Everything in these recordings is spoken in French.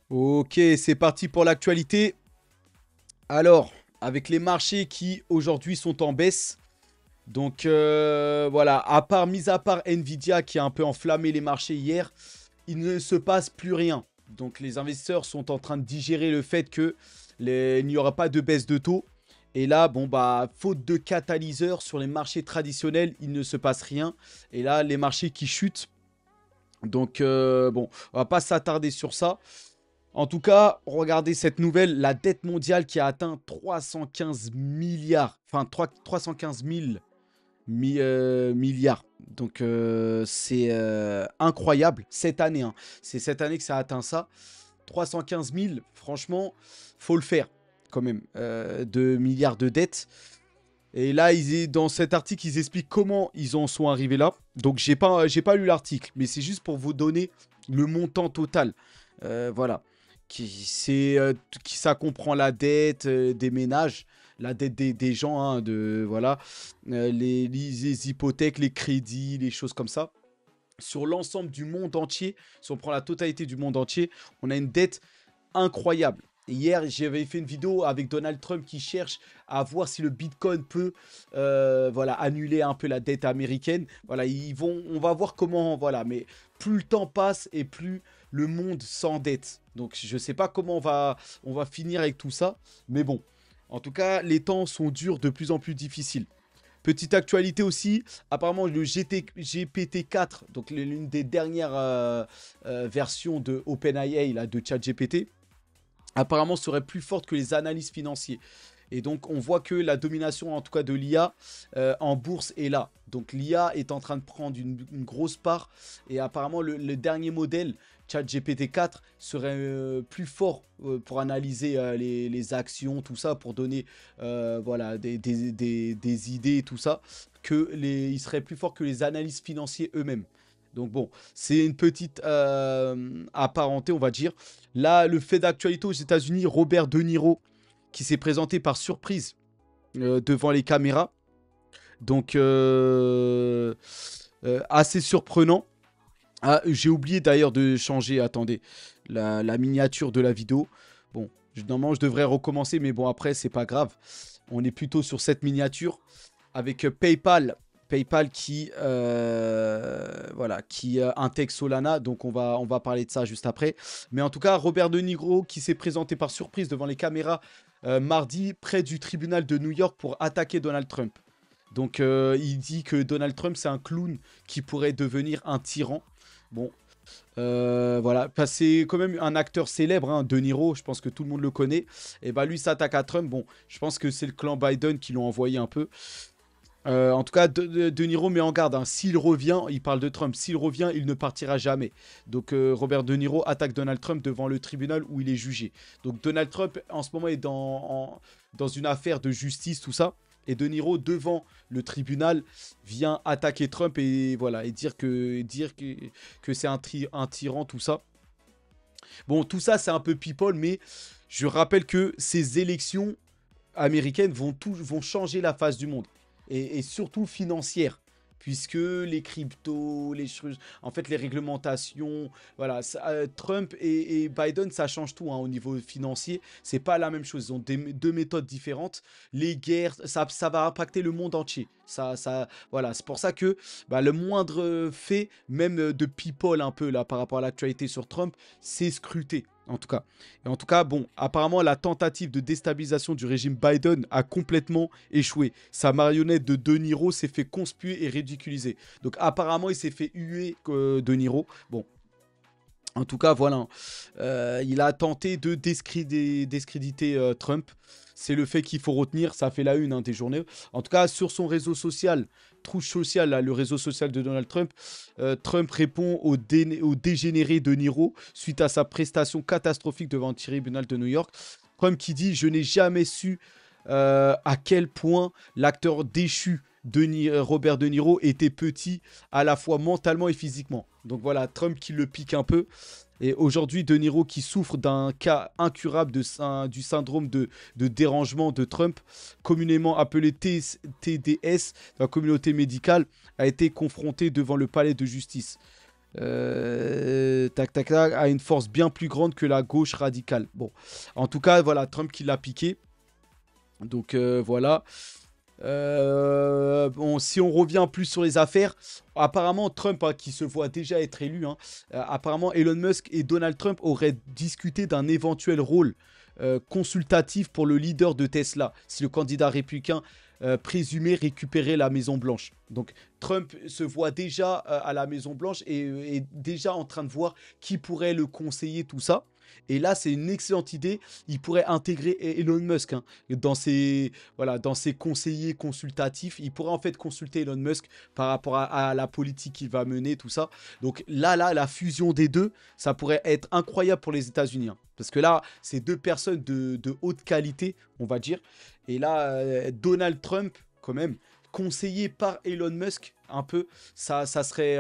Ok, c'est parti pour l'actualité. Alors, avec les marchés qui aujourd'hui sont en baisse, donc voilà, mis à part Nvidia qui a un peu enflammé les marchés hier, il ne se passe plus rien. Donc les investisseurs sont en train de digérer le fait que il n'y aura pas de baisse de taux. Et là, bon bah, faute de catalyseur sur les marchés traditionnels, il ne se passe rien. Et là, les marchés qui chutent. Donc bon, on va pas s'attarder sur ça. En tout cas, regardez cette nouvelle, la dette mondiale qui a atteint 315 milliards, enfin 315 000 milliards. Donc c'est incroyable cette année, hein. C'est cette année que ça a atteint ça. 315 000, franchement, faut le faire quand même, de milliards de dettes. Et là, dans cet article, ils expliquent comment ils en sont arrivés là. Donc j'ai pas lu l'article, mais c'est juste pour vous donner le montant total. Voilà. Ça comprend la dette des ménages, la dette des gens, hein, voilà, les hypothèques, les crédits, les choses comme ça. Sur l'ensemble du monde entier, si on prend la totalité du monde entier, on a une dette incroyable. Hier, j'avais fait une vidéo avec Donald Trump qui cherche à voir si le Bitcoin peut voilà, annuler un peu la dette américaine. Voilà, on va voir comment, voilà. Mais plus le temps passe et plus le monde s'endette. Donc, je ne sais pas comment on va finir avec tout ça. Mais bon, en tout cas, les temps sont durs, de plus en plus difficiles. Petite actualité aussi, apparemment le GPT-4, donc l'une des dernières versions de OpenAI, là, de ChatGPT, apparemment serait plus forte que les analystes financiers. Et donc, on voit que la domination, en tout cas de l'IA, en bourse est là. Donc, l'IA est en train de prendre une grosse part. Et apparemment, le dernier modèle, ChatGPT 4, serait plus fort pour analyser les actions, tout ça, pour donner voilà, des idées, tout ça. Il serait plus fort que les analystes financiers eux-mêmes. Donc bon, c'est une petite apparenté, on va dire. Là, le fait d'actualité aux États-Unis, Robert De Niro, qui s'est présenté par surprise devant les caméras. Donc, assez surprenant. Ah, j'ai oublié d'ailleurs de changer, attendez, la miniature de la vidéo. Bon, normalement, je devrais recommencer, mais bon, après, c'est pas grave. On est plutôt sur cette miniature avec PayPal. PayPal qui, voilà, qui intègre Solana. Donc, on va parler de ça juste après. Mais en tout cas, Robert De Niro qui s'est présenté par surprise devant les caméras mardi près du tribunal de New York pour attaquer Donald Trump. Donc, il dit que Donald Trump, c'est un clown qui pourrait devenir un tyran. Bon, voilà, c'est quand même un acteur célèbre, hein, De Niro, je pense que tout le monde le connaît. Et bah lui s'attaque à Trump. Bon, je pense que c'est le clan Biden qui l'ont envoyé un peu. En tout cas, de Niro met en garde, hein. S'il revient, il parle de Trump, s'il revient, il ne partira jamais. Donc Robert De Niro attaque Donald Trump devant le tribunal où il est jugé. Donc Donald Trump, en ce moment, est dans une affaire de justice, tout ça. Et De Niro, devant le tribunal, vient attaquer Trump et voilà, et dire que c'est un tyran, tout ça. Bon, tout ça, c'est un peu people, mais je rappelle que ces élections américaines vont changer la face du monde. Et surtout financière. Puisque les cryptos, les choses, en fait, les réglementations, voilà, Trump et Biden, ça change tout, hein, au niveau financier. C'est pas la même chose. Ils ont deux méthodes différentes. Les guerres, ça va impacter le monde entier. Voilà, c'est pour ça que bah, le moindre fait, même de people un peu là par rapport à l'actualité sur Trump, c'est scruté. En tout cas. Et en tout cas, bon, apparemment, la tentative de déstabilisation du régime Biden a complètement échoué. Sa marionnette de Niro s'est fait conspuer et ridiculiser. Donc, apparemment, il s'est fait huer De Niro. Bon, en tout cas, voilà. Il a tenté de discréditer Trump. C'est le fait qu'il faut retenir. Ça fait la une, hein, des journées. En tout cas, sur son réseau social, Truth Social, là, le réseau social de Donald Trump, Trump répond au dégénéré de Niro suite à sa prestation catastrophique devant le tribunal de New York. Trump qui dit: je n'ai jamais su à quel point l'acteur déchu Robert De Niro était petit à la fois mentalement et physiquement. Donc voilà, Trump qui le pique un peu. Et aujourd'hui, De Niro qui souffre d'un cas incurable du syndrome de dérangement de Trump, communément appelé TDS dans la communauté médicale, a été confronté devant le palais de justice. Tac, tac, tac, a une force bien plus grande que la gauche radicale. Bon, en tout cas, voilà, Trump qui l'a piqué. Donc voilà. Bon, si on revient plus sur les affaires, apparemment Trump, hein, qui se voit déjà être élu, hein, apparemment Elon Musk et Donald Trump auraient discuté d'un éventuel rôle consultatif pour le leader de Tesla, si le candidat républicain présumé récupérait la Maison Blanche. Donc Trump se voit déjà à la Maison Blanche et est déjà en train de voir qui pourrait le conseiller, tout ça. Et là, c'est une excellente idée. Il pourrait intégrer Elon Musk, hein, dans ses, voilà, dans ses conseillers consultatifs. Il pourrait en fait consulter Elon Musk par rapport à la politique qu'il va mener, tout ça. Donc là, la fusion des deux, ça pourrait être incroyable pour les États-Unis, hein. Parce que là, c'est deux personnes de haute qualité, on va dire. Et là, Donald Trump, quand même, conseillé par Elon Musk, un peu, ça serait...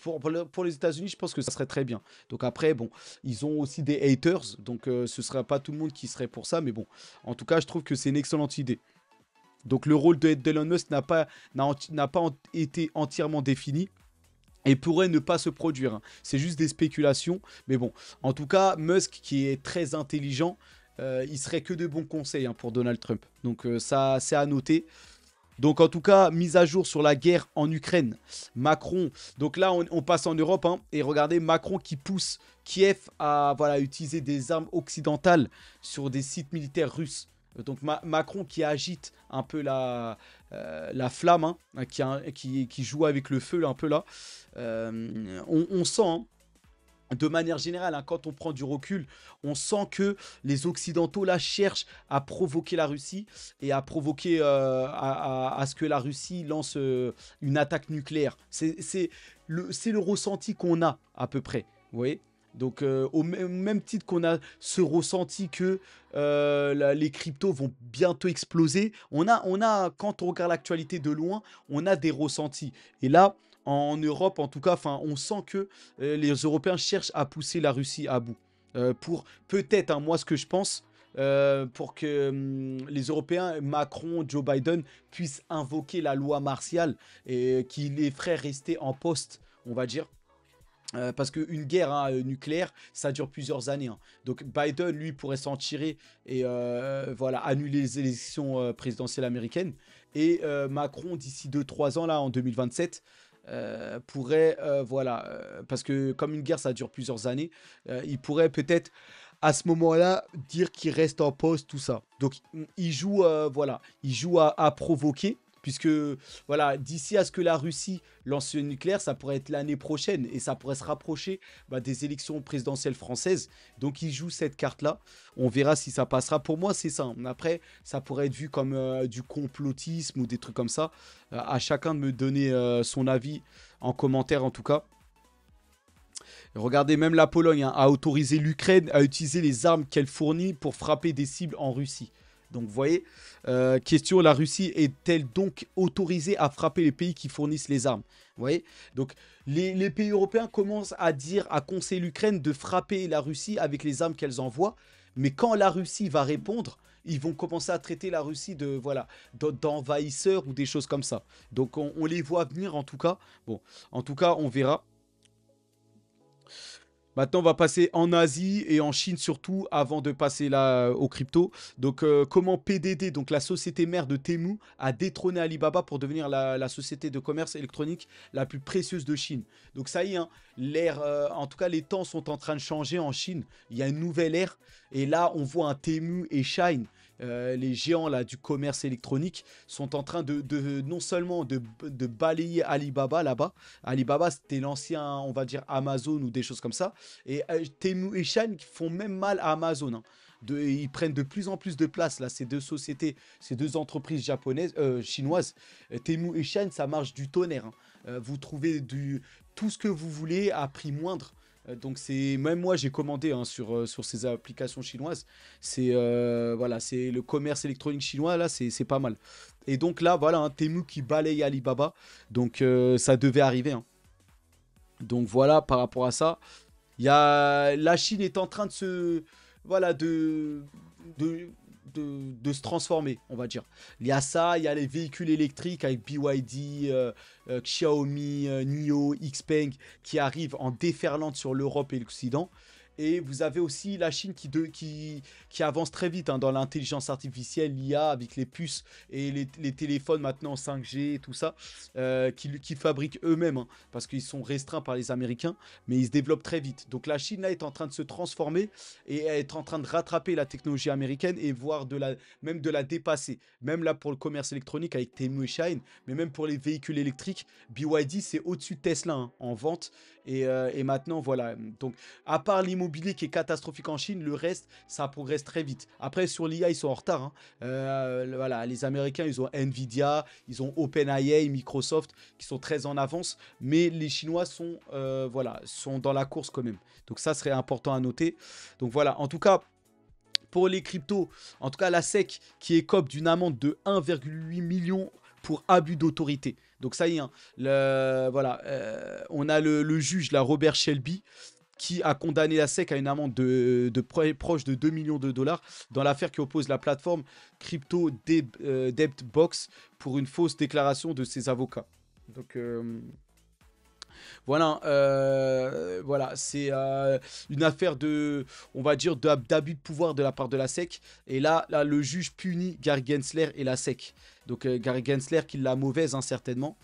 pour les États-Unis, je pense que ça serait très bien. Donc après, bon, ils ont aussi des haters, donc ce ne serait pas tout le monde qui serait pour ça, mais bon, en tout cas, je trouve que c'est une excellente idée. Donc le rôle d'Elon Musk n'a pas été entièrement défini et pourrait ne pas se produire, hein. C'est juste des spéculations, mais bon, en tout cas, Musk qui est très intelligent, il serait que de bons conseils, hein, pour Donald Trump. Donc ça, c'est à noter. Donc en tout cas, mise à jour sur la guerre en Ukraine. Macron, donc là on passe en Europe, hein, et regardez Macron qui pousse Kiev à voilà, utiliser des armes occidentales sur des sites militaires russes. Donc Macron qui agite un peu la flamme, hein, qui joue avec le feu un peu là. On sent, hein, de manière générale, hein, quand on prend du recul, on sent que les Occidentaux là cherchent à provoquer la Russie et à provoquer à ce que la Russie lance une attaque nucléaire. C'est le ressenti qu'on a à peu près, vous voyez. Donc au même titre qu'on a ce ressenti que les cryptos vont bientôt exploser, quand on regarde l'actualité de loin, on a des ressentis. Et là, en Europe, en tout cas, on sent que les Européens cherchent à pousser la Russie à bout. Pour peut-être, hein, moi ce que je pense, pour que les Européens, Macron, Joe Biden, puissent invoquer la loi martiale et qui les ferait rester en poste, on va dire. Parce qu'une guerre, hein, nucléaire, ça dure plusieurs années, hein. Donc Biden, lui, pourrait s'en tirer et voilà, annuler les élections présidentielles américaines. Et Macron, d'ici 2-3 ans, là, en 2027, pourrait, voilà, parce que comme une guerre, ça dure plusieurs années, il pourrait peut-être à ce moment-là dire qu'il reste en poste, tout ça. Donc il joue, voilà, il joue à provoquer. Puisque, voilà, d'ici à ce que la Russie lance le nucléaire, ça pourrait être l'année prochaine. Et ça pourrait se rapprocher des élections présidentielles françaises. Donc, il joue cette carte-là. On verra si ça passera. Pour moi, c'est ça. Après, ça pourrait être vu comme du complotisme ou des trucs comme ça. À chacun de me donner son avis en commentaire, en tout cas. Regardez, même la Pologne, hein, a autorisé l'Ukraine à utiliser les armes qu'elle fournit pour frapper des cibles en Russie. Donc, vous voyez, question, la Russie est-elle donc autorisée à frapper les pays qui fournissent les armes? Vous voyez? Donc, les pays européens commencent à dire, à conseiller l'Ukraine de frapper la Russie avec les armes qu'elles envoient. Mais quand la Russie va répondre, ils vont commencer à traiter la Russie de, voilà, d'envahisseur ou des choses comme ça. Donc, on les voit venir, en tout cas. Bon, en tout cas, on verra. Maintenant, on va passer en Asie et en Chine surtout, avant de passer là aux crypto. Donc, comment PDD, donc la société mère de Temu, a détrôné Alibaba pour devenir la société de commerce électronique la plus précieuse de Chine. Donc, ça y est, hein, l'ère, en tout cas, les temps sont en train de changer en Chine. Il y a une nouvelle ère. Et là, on voit un Temu et Shine. Les géants là, du commerce électronique sont en train de non seulement de balayer Alibaba là-bas. Alibaba, c'était l'ancien, on va dire, Amazon ou des choses comme ça. Et Temu et Shine font même mal à Amazon, hein. Ils prennent de plus en plus de place, là, ces deux sociétés, ces deux entreprises japonaises, chinoises. Temu et Shine, ça marche du tonnerre, hein. Vous trouvez tout ce que vous voulez à prix moindre. Donc c'est même moi j'ai commandé, hein, sur ces applications chinoises. C'est voilà, c'est le commerce électronique chinois là, c'est pas mal. Et donc là voilà, un Temu qui balaye Alibaba. Donc ça devait arriver, hein. Donc voilà, par rapport à ça, la Chine est en train de se voilà de de se transformer, on va dire. Il y a ça, il y a les véhicules électriques avec BYD, Xiaomi, NIO, XPeng qui arrivent en déferlante sur l'Europe et l'Occident. Et vous avez aussi la Chine qui avance très vite hein, dans l'intelligence artificielle, l'IA, avec les puces et les téléphones maintenant 5G, tout ça, qui fabriquent eux-mêmes, hein, parce qu'ils sont restreints par les Américains, mais ils se développent très vite. Donc la Chine là est en train de se transformer et est en train de rattraper la technologie américaine et voire même de la dépasser. Même là pour le commerce électronique avec Temu et Shine, mais même pour les véhicules électriques, BYD c'est au-dessus de Tesla hein, en vente. Et maintenant voilà. Donc à part l'immobilier qui est catastrophique en Chine, le reste, ça progresse très vite. Après, sur l'IA, ils sont en retard. Hein. Voilà, les Américains, ils ont Nvidia, ils ont OpenAI, Microsoft, qui sont très en avance. Mais les Chinois voilà, sont dans la course quand même. Donc ça serait important à noter. Donc voilà, en tout cas, pour les cryptos, en tout cas la SEC qui écope d'une amende de 1,8 million pour abus d'autorité. Donc ça y est, hein, voilà, on a le juge, là, Robert Shelby, qui a condamné la SEC à une amende proche de 2 millions de dollars dans l'affaire qui oppose la plateforme Crypto Debt Box pour une fausse déclaration de ses avocats. Donc voilà, voilà, c'est une affaire on va dire, d'abus de pouvoir de la part de la SEC. Et là le juge punit Gary Gensler et la SEC. Donc Gary Gensler qui l'a mauvaise, hein, certainement.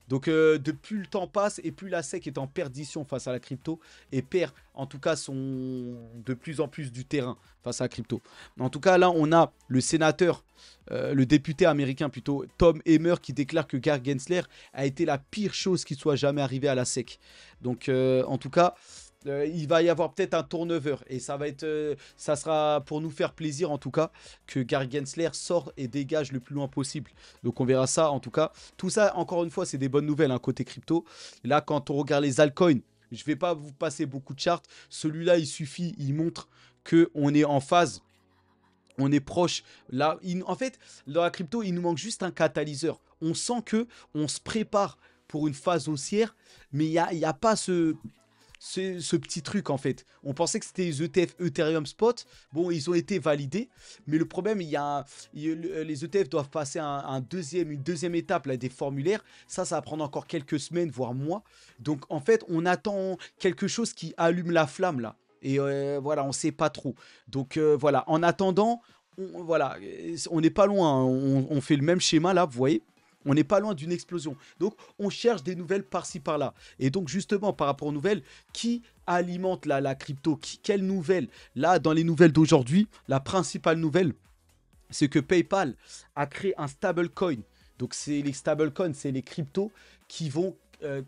Donc de plus le temps passe et plus la SEC est en perdition face à la crypto et perd en tout cas de plus en plus du terrain face à la crypto. En tout cas là on a le sénateur, le député américain plutôt, Tom Emmer qui déclare que Gary Gensler a été la pire chose qui soit jamais arrivée à la SEC. Donc en tout cas... il va y avoir peut-être un turnover et ça sera pour nous faire plaisir en tout cas que Gary Gensler sort et dégage le plus loin possible. Donc on verra ça en tout cas. Tout ça encore une fois c'est des bonnes nouvelles hein, côté crypto. Là quand on regarde les altcoins, je ne vais pas vous passer beaucoup de charts. Celui-là il suffit, il montre qu'on est en phase. On est proche. Là, en fait, dans la crypto, il nous manque juste un catalyseur. On sent que on se prépare pour une phase haussière, mais il y a pas ce petit truc en fait. On pensait que c'était les ETF Ethereum Spot. Bon, ils ont été validés. Mais le problème, les ETF doivent passer une deuxième étape, là, des formulaires. Ça va prendre encore quelques semaines, voire mois. Donc en fait, on attend quelque chose qui allume la flamme là. Et voilà, on ne sait pas trop. Donc voilà, en attendant, voilà, on n'est pas loin. Hein. On fait le même schéma là, vous voyez. On n'est pas loin d'une explosion. Donc, on cherche des nouvelles par-ci, par-là. Et donc, justement, par rapport aux nouvelles, qui alimente la crypto? Quelles nouvelles? Là, dans les nouvelles d'aujourd'hui, la principale nouvelle, c'est que PayPal a créé un stablecoin. Donc, c'est les stablecoins, c'est les cryptos qui vont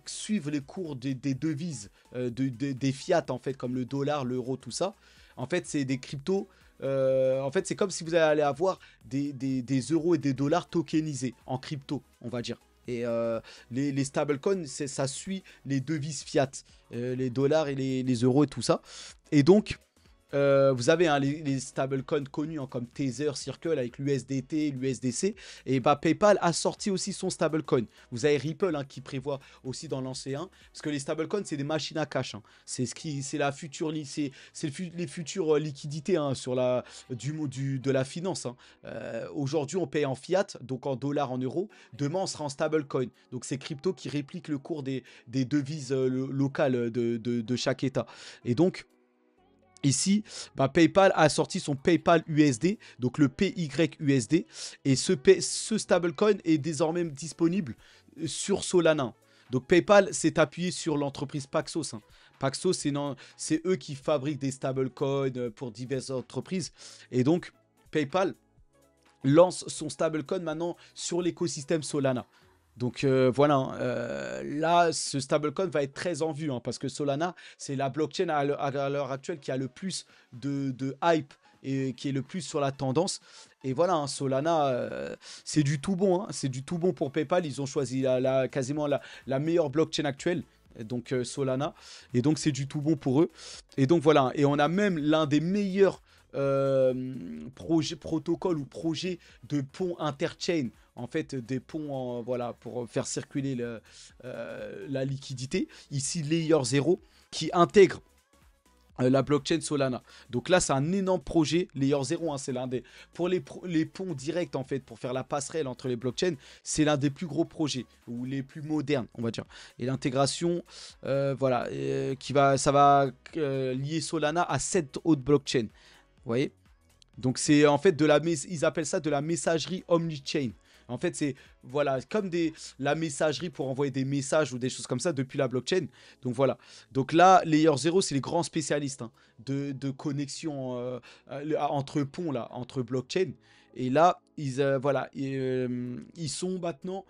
suivre les cours des devises, des fiat, en fait, comme le dollar, l'euro, tout ça. En fait, c'est des cryptos... en fait, c'est comme si vous allez avoir des euros et des dollars tokenisés en crypto, on va dire. Et les stablecoins, ça suit les devises fiat, les dollars et les euros et tout ça. Et donc, vous avez hein, les stablecoins connus hein, comme Tether, Circle avec l'USDT, l'USDC. Et bah, PayPal a sorti aussi son stablecoin. Vous avez Ripple hein, qui prévoit aussi d'en lancer un. Parce que les stablecoins, c'est des machines à cash. Hein. C'est la future, les futures liquidités hein, sur de la finance. Hein. Aujourd'hui, on paye en fiat, donc en dollars, en euros. Demain, on sera en stablecoin. Donc, c'est crypto qui réplique le cours des devises locales de chaque État. Et donc... ici, bah, PayPal a sorti son PayPal USD, donc le PYUSD, et ce stablecoin est désormais disponible sur Solana. Donc PayPal s'est appuyé sur l'entreprise Paxos. Hein. Paxos, c'est eux qui fabriquent des stablecoins pour diverses entreprises. Et donc, PayPal lance son stablecoin maintenant sur l'écosystème Solana. Donc voilà, là, ce stablecoin va être très en vue, hein, parce que Solana, c'est la blockchain à l'heure actuelle qui a le plus de hype et qui est le plus sur la tendance. Et voilà, hein, Solana, c'est du tout bon, hein, c'est du tout bon pour PayPal. Ils ont choisi quasiment la meilleure blockchain actuelle. Donc Solana. Et donc c'est du tout bon pour eux. Et donc voilà, et on a même l'un des meilleurs protocoles ou projets de pont interchain, en fait des ponts voilà, pour faire circuler la liquidité, ici Layer 0 qui intègre la blockchain Solana. Donc là, c'est un énorme projet. Layer 0, hein, c'est l'un des... Pour les ponts directs, en fait, pour faire la passerelle entre les blockchains, c'est l'un des plus gros projets, ou les plus modernes, on va dire. Et l'intégration, voilà, ça va lier Solana à 7 autres blockchains. Vous voyez? Donc c'est en fait ils appellent ça de la messagerie omni-chain. En fait, c'est voilà, comme la messagerie pour envoyer des messages ou des choses comme ça depuis la blockchain. Donc voilà. Donc là, Layer 0, c'est les grands spécialistes, hein, de connexion entre ponts, là, entre blockchain. Et là, voilà, ils sont maintenant.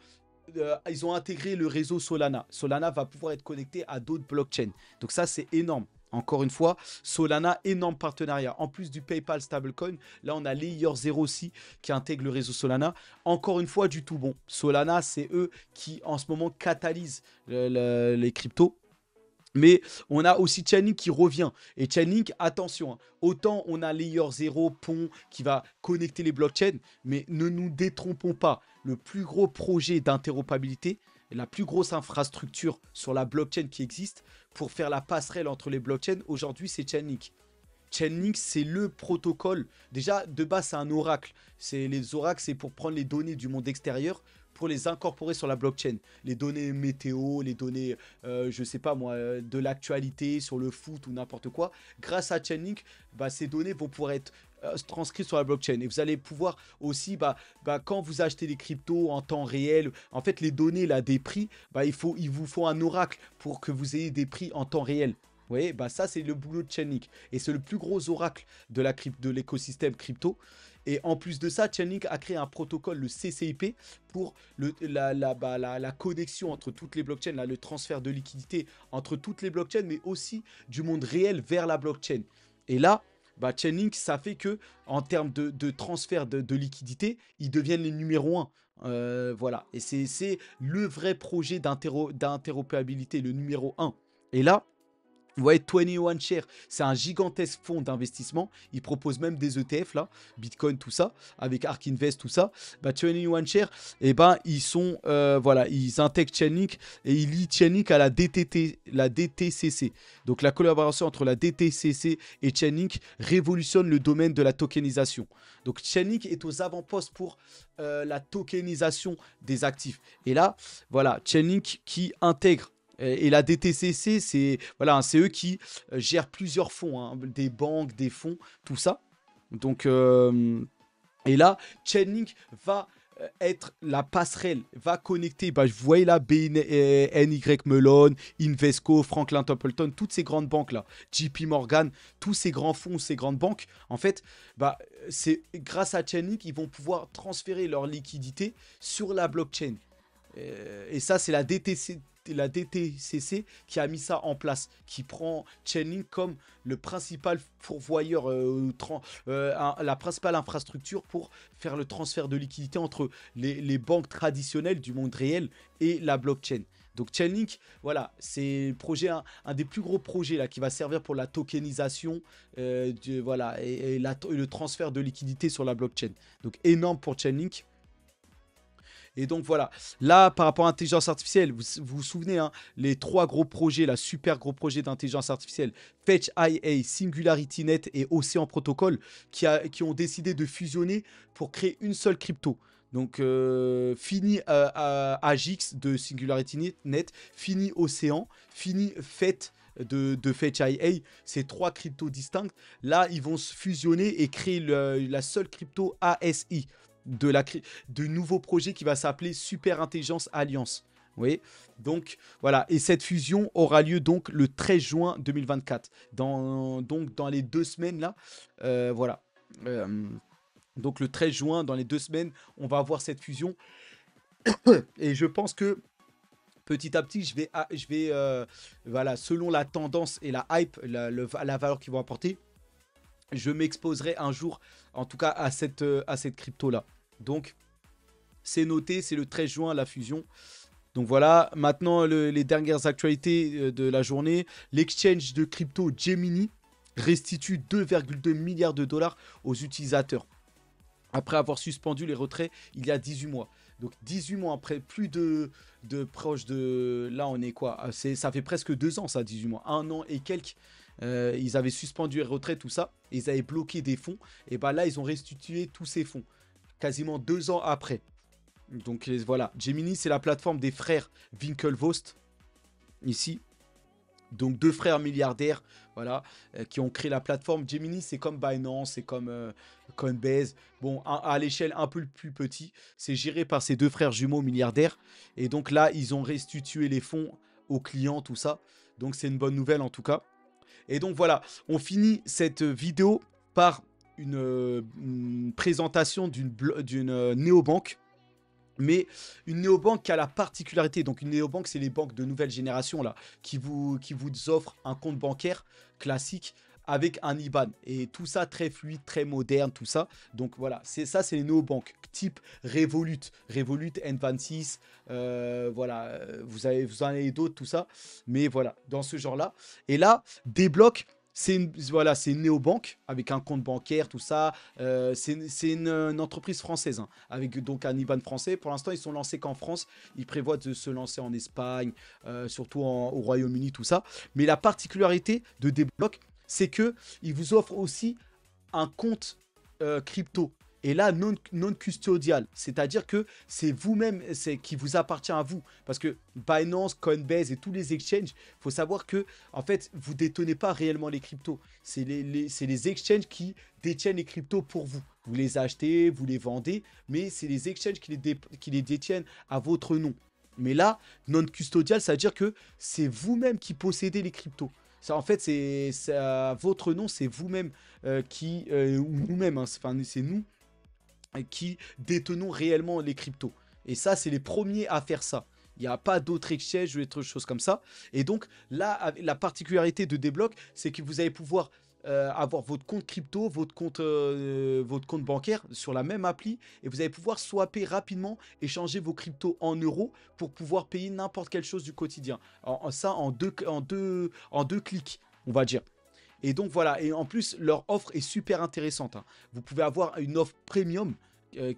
Ils ont intégré le réseau Solana. Solana va pouvoir être connecté à d'autres blockchains. Donc ça, c'est énorme. Encore une fois, Solana, énorme partenariat. En plus du PayPal stablecoin, là on a Layer 0 aussi qui intègre le réseau Solana. Encore une fois, du tout bon. Solana, c'est eux qui en ce moment catalysent les cryptos. Mais on a aussi Chainlink qui revient. Et Chainlink, attention, hein, autant on a Layer 0, pont qui va connecter les blockchains, mais ne nous détrompons pas. Le plus gros projet d'interopérabilité, la plus grosse infrastructure sur la blockchain qui existe pour faire la passerelle entre les blockchains, aujourd'hui, c'est Chainlink. Chainlink, c'est le protocole. Déjà, de base, c'est un oracle. Les oracles, c'est pour prendre les données du monde extérieur pour les incorporer sur la blockchain. Les données météo, les données, je sais pas moi, de l'actualité, sur le foot ou n'importe quoi. Grâce à Chainlink, bah, ces données vont pouvoir être transcrites sur la blockchain. Et vous allez pouvoir aussi, quand vous achetez des cryptos en temps réel, en fait, les données là, des prix, bah, il vous faut un oracle pour que vous ayez des prix en temps réel. Vous voyez, bah ça c'est le boulot de Chainlink. Et c'est le plus gros oracle de l'écosystème crypto. Et en plus de ça, Chainlink a créé un protocole, le CCIP, pour la connexion entre toutes les blockchains, là, le transfert de liquidité entre toutes les blockchains, mais aussi du monde réel vers la blockchain. Et là, bah, Chainlink, ça fait que en termes de transfert de liquidité, ils deviennent les numéros 1. Voilà. Et c'est le vrai projet d'interopérabilité, le numéro 1. Et là, vous voyez, 21 Share, c'est un gigantesque fonds d'investissement. Ils proposent même des ETF, là, Bitcoin, tout ça, avec Ark Invest, tout ça. Bah, 21 Share, eh ben, voilà, ils intègrent Chainlink et ils lient Chainlink à la DTCC. Donc, la collaboration entre la DTCC et Chainlink révolutionne le domaine de la tokenisation. Donc, Chainlink est aux avant-postes pour la tokenisation des actifs. Et là, voilà, Chainlink qui intègre. Et la DTCC, c'est voilà, c'est eux qui gèrent plusieurs fonds, hein, des banques, des fonds, tout ça. Donc, et là, Chainlink va être la passerelle, va connecter, bah, vous voyez là, BNY Mellon, Invesco, Franklin Templeton, toutes ces grandes banques là, JP Morgan, tous ces grands fonds, ces grandes banques, en fait, bah, c'est grâce à Chainlink, ils vont pouvoir transférer leur liquidité sur la blockchain. Et ça, c'est la DTCC qui a mis ça en place, qui prend Chainlink comme le principal pourvoyeur, la principale infrastructure pour faire le transfert de liquidité entre les banques traditionnelles du monde réel et la blockchain. Donc Chainlink, voilà, c'est un des plus gros projets là, qui va servir pour la tokenisation voilà, et le transfert de liquidité sur la blockchain. Donc énorme pour Chainlink. Et donc voilà, là par rapport à l'intelligence artificielle, vous souvenez, hein, les 3 gros projets, la super gros projet d'intelligence artificielle, Fetch IA, SingularityNet et Ocean Protocol, qui ont décidé de fusionner pour créer une seule crypto. Donc fini AGIX de SingularityNet, fini Ocean, fini Fetch de Fetch IA, ces 3 cryptos distinctes. Là, ils vont se fusionner et créer la seule crypto ASI. De nouveaux projets qui va s'appeler Super Intelligence Alliance. Vous voyez, donc voilà, et cette fusion aura lieu donc le 13 juin 2024. Donc dans les 2 semaines là, voilà. Donc le 13 juin, dans les 2 semaines, on va avoir cette fusion. Et je pense que petit à petit, je vais voilà, selon la tendance et la hype, la valeur qu'ils vont apporter, je m'exposerai un jour, en tout cas, à cette crypto-là. Donc, c'est noté, c'est le 13 juin, la fusion. Donc voilà, maintenant, les dernières actualités de la journée. L'exchange de crypto Gemini restitue 2,2 milliards de dollars aux utilisateurs, après avoir suspendu les retraits il y a 18 mois. Donc 18 mois après, plus de proche de... Là, on est quoi? Ça fait presque 2 ans, ça, 18 mois. 1 an et quelques. Ils avaient suspendu les retraites, tout ça. Et ils avaient bloqué des fonds. Et bah là, ils ont restitué tous ces fonds. Quasiment 2 ans après. Donc voilà. Gemini, c'est la plateforme des frères Winklevost. Ici. Donc 2 frères milliardaires, voilà, qui ont créé la plateforme. Gemini, c'est comme Binance, c'est comme Coinbase. Bon, à l'échelle un peu plus petit, c'est géré par ces 2 frères jumeaux milliardaires. Et donc là, ils ont restitué les fonds aux clients, tout ça. Donc c'est une bonne nouvelle en tout cas. Et donc voilà, on finit cette vidéo par une présentation d'une néobanque. Mais une néobanque qui a la particularité, donc une néobanque, c'est les banques de nouvelle génération là, qui vous offrent un compte bancaire classique avec un IBAN. Et tout ça très fluide, très moderne, tout ça. Donc voilà, c'est les néobanques type Revolut, Revolut N26, voilà, vous en avez d'autres, tout ça. Mais voilà, dans ce genre-là. Et là, Débloque, voilà, c'est une néobanque avec un compte bancaire, tout ça. C'est une entreprise française, hein, avec donc un IBAN français. Pour l'instant, ils sont lancés qu'en France. Ils prévoient de se lancer en Espagne, surtout au Royaume-Uni, tout ça. Mais la particularité de Débloque, c'est qu'ils vous offrent aussi un compte crypto. Et là, non custodial, c'est-à-dire que c'est vous-même, c'est qui vous appartient à vous. Parce que Binance, Coinbase et tous les exchanges, il faut savoir que, en fait, vous ne détenez pas réellement les cryptos. C'est les exchanges qui détiennent les cryptos pour vous. Vous les achetez, vous les vendez, mais c'est les exchanges qui les détiennent à votre nom. Mais là, non custodial, ça veut dire que c'est vous-même qui possédez les cryptos. Ça, en fait, c'est à votre nom, c'est vous-même ou nous-mêmes, hein, c'est nous qui détenons réellement les cryptos. Et ça, c'est les premiers à faire ça. Il n'y a pas d'autres exchanges ou d'autres choses comme ça. Et donc, là, la particularité de Débloque, c'est que vous allez pouvoir avoir votre compte crypto, votre compte bancaire sur la même appli. Et vous allez pouvoir swapper rapidement, échanger vos cryptos en euros pour pouvoir payer n'importe quelle chose du quotidien. Ça, en deux clics, on va dire. Et donc voilà, et en plus leur offre est super intéressante, hein. Vous pouvez avoir une offre premium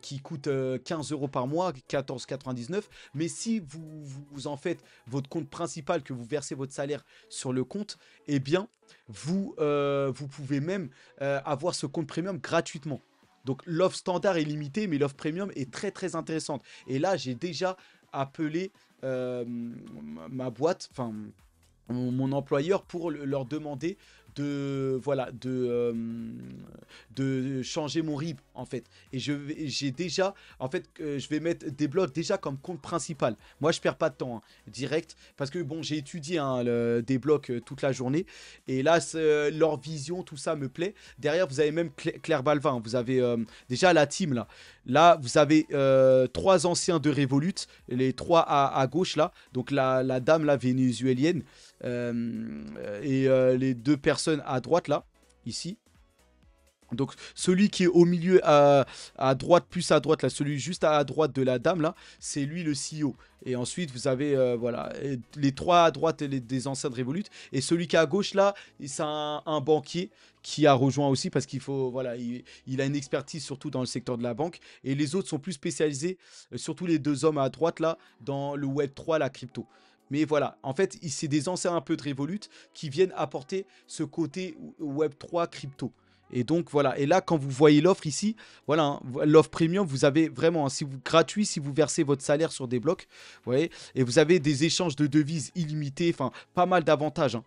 qui coûte 15 € par mois, 14,99 €. Mais si vous en faites votre compte principal, que vous versez votre salaire sur le compte, eh bien vous pouvez même avoir ce compte premium gratuitement. Donc l'offre standard est limitée, mais l'offre premium est très très intéressante. Et là, j'ai déjà appelé ma boîte, enfin mon employeur, pour leur demander de changer mon RIB en fait. Et j'ai déjà en fait je vais mettre Débloque déjà comme compte principal. Moi je perds pas de temps, hein, direct, parce que bon, j'ai étudié, hein, le Débloque toute la journée, et là leur vision, tout ça me plaît. Derrière vous avez même Claire Balvin, hein. Vous avez déjà la team là vous avez 3 anciens de Revolut, les 3 à gauche là, donc la dame la vénézuélienne, et les 2 personnes à droite là, ici. Donc celui qui est au milieu à droite, plus à droite là, celui juste à droite de la dame là, c'est lui le CEO. Et ensuite vous avez voilà, les 3 à droite des anciens de Revolut. Et celui qui est à gauche là, c'est un banquier qui a rejoint aussi, parce qu'il faut, voilà, il a une expertise surtout dans le secteur de la banque. Et les autres sont plus spécialisés, surtout les 2 hommes à droite là, dans le Web3, la crypto. Mais voilà, en fait, c'est des anciens un peu de Revolut qui viennent apporter ce côté Web3 crypto. Et donc voilà, et là quand vous voyez l'offre ici, voilà, hein, l'offre premium, vous avez vraiment, hein, gratuit si vous versez votre salaire sur Débloque, vous voyez, et vous avez des échanges de devises illimités, enfin pas mal d'avantages, hein.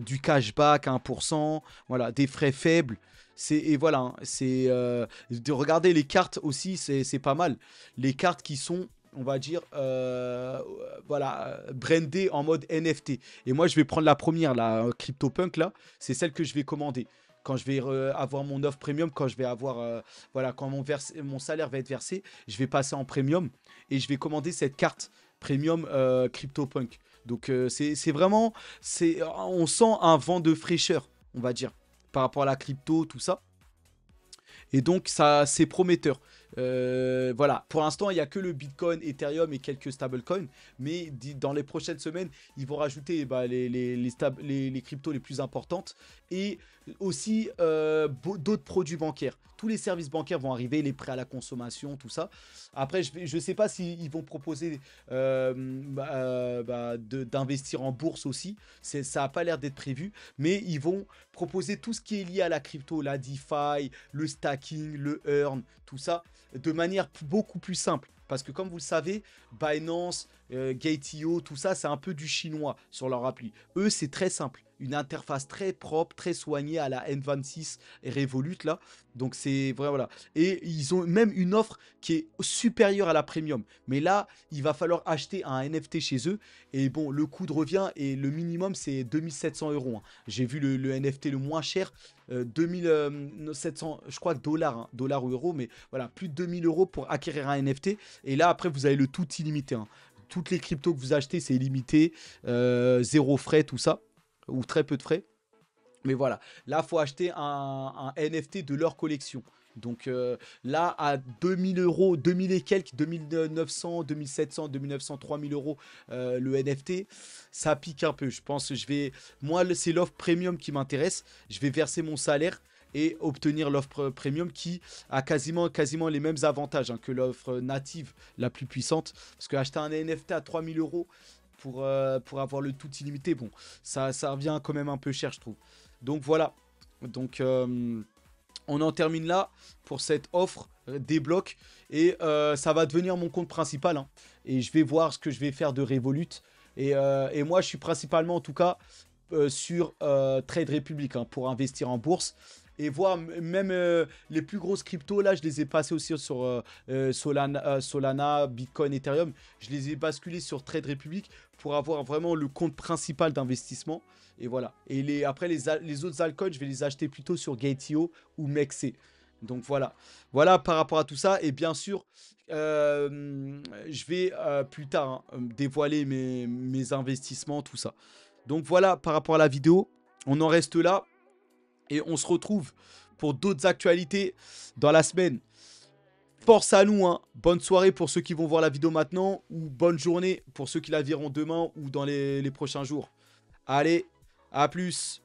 Du cashback à 1%, voilà, des frais faibles. Et voilà, hein, de regarder les cartes aussi, c'est pas mal. Les cartes qui sont, on va dire, voilà, brandées en mode NFT. Et moi je vais prendre la première, la CryptoPunk là, c'est celle que je vais commander quand je vais avoir mon offre premium, quand je vais avoir, voilà, quand mon salaire va être versé, je vais passer en premium et je vais commander cette carte premium CryptoPunk. Donc c'est vraiment, on sent un vent de fraîcheur, on va dire, par rapport à la crypto, tout ça. Et donc ça, c'est prometteur. Voilà, pour l'instant, il n'y a que le Bitcoin, Ethereum et quelques stablecoins. Mais dans les prochaines semaines, ils vont rajouter les cryptos les plus importantes et aussi d'autres produits bancaires. Tous les services bancaires vont arriver, les prêts à la consommation, tout ça. Après, je ne sais pas s'ils vont proposer d'investir en bourse aussi. Ça n'a pas l'air d'être prévu. Mais ils vont proposer tout ce qui est lié à la crypto, la DeFi, le stacking, le earn, tout ça, de manière beaucoup plus simple. Parce que comme vous le savez, Binance, Gate.io, tout ça, c'est un peu du chinois sur leur appli. Eux, c'est très simple. Une interface très propre, très soignée à la N26 et Revolut, là. Donc, c'est vrai, voilà. Et ils ont même une offre qui est supérieure à la premium. Mais là, il va falloir acheter un NFT chez eux. Et bon, le coût de revient et le minimum, c'est 2700 €. Hein. J'ai vu le NFT le moins cher, 2700, je crois que dollars, hein, dollars ou euros. Mais voilà, plus de 2000 € pour acquérir un NFT. Et là, après, vous avez le tout illimité. Hein. Toutes les cryptos que vous achetez, c'est illimité. Zéro frais, tout ça. Ou très peu de frais. Mais voilà, là, il faut acheter un NFT de leur collection. Donc là, à 2000 €, 2000 et quelques, 2900, 2700, 2900, 3000 € le NFT, ça pique un peu. Je pense que moi, c'est l'offre premium qui m'intéresse. Je vais verser mon salaire et obtenir l'offre premium qui a quasiment les mêmes avantages hein, que l'offre native la plus puissante. Parce que acheter un NFT à 3000 € pour avoir le tout illimité, bon, ça revient quand même un peu cher, je trouve. Donc voilà. Donc on en termine là pour cette offre débloque. Et ça va devenir mon compte principal. Hein. Et je vais voir ce que je vais faire de Revolut. Et moi, je suis principalement, en tout cas, sur Trade Republic hein, pour investir en bourse. Et voir même les plus grosses cryptos, là, je les ai passés aussi sur Solana, Bitcoin, Ethereum. Je les ai basculés sur Trade Republic pour avoir vraiment le compte principal d'investissement. Et voilà. Et après, les autres altcoins, je vais les acheter plutôt sur Gate.io ou Mexc. Donc voilà. Voilà par rapport à tout ça. Et bien sûr, je vais plus tard hein, dévoiler mes investissements, tout ça. Donc voilà par rapport à la vidéo. On en reste là. Et on se retrouve pour d'autres actualités dans la semaine. Force à nous, hein. Bonne soirée pour ceux qui vont voir la vidéo maintenant. Ou bonne journée pour ceux qui la verront demain ou dans les prochains jours. Allez, à plus.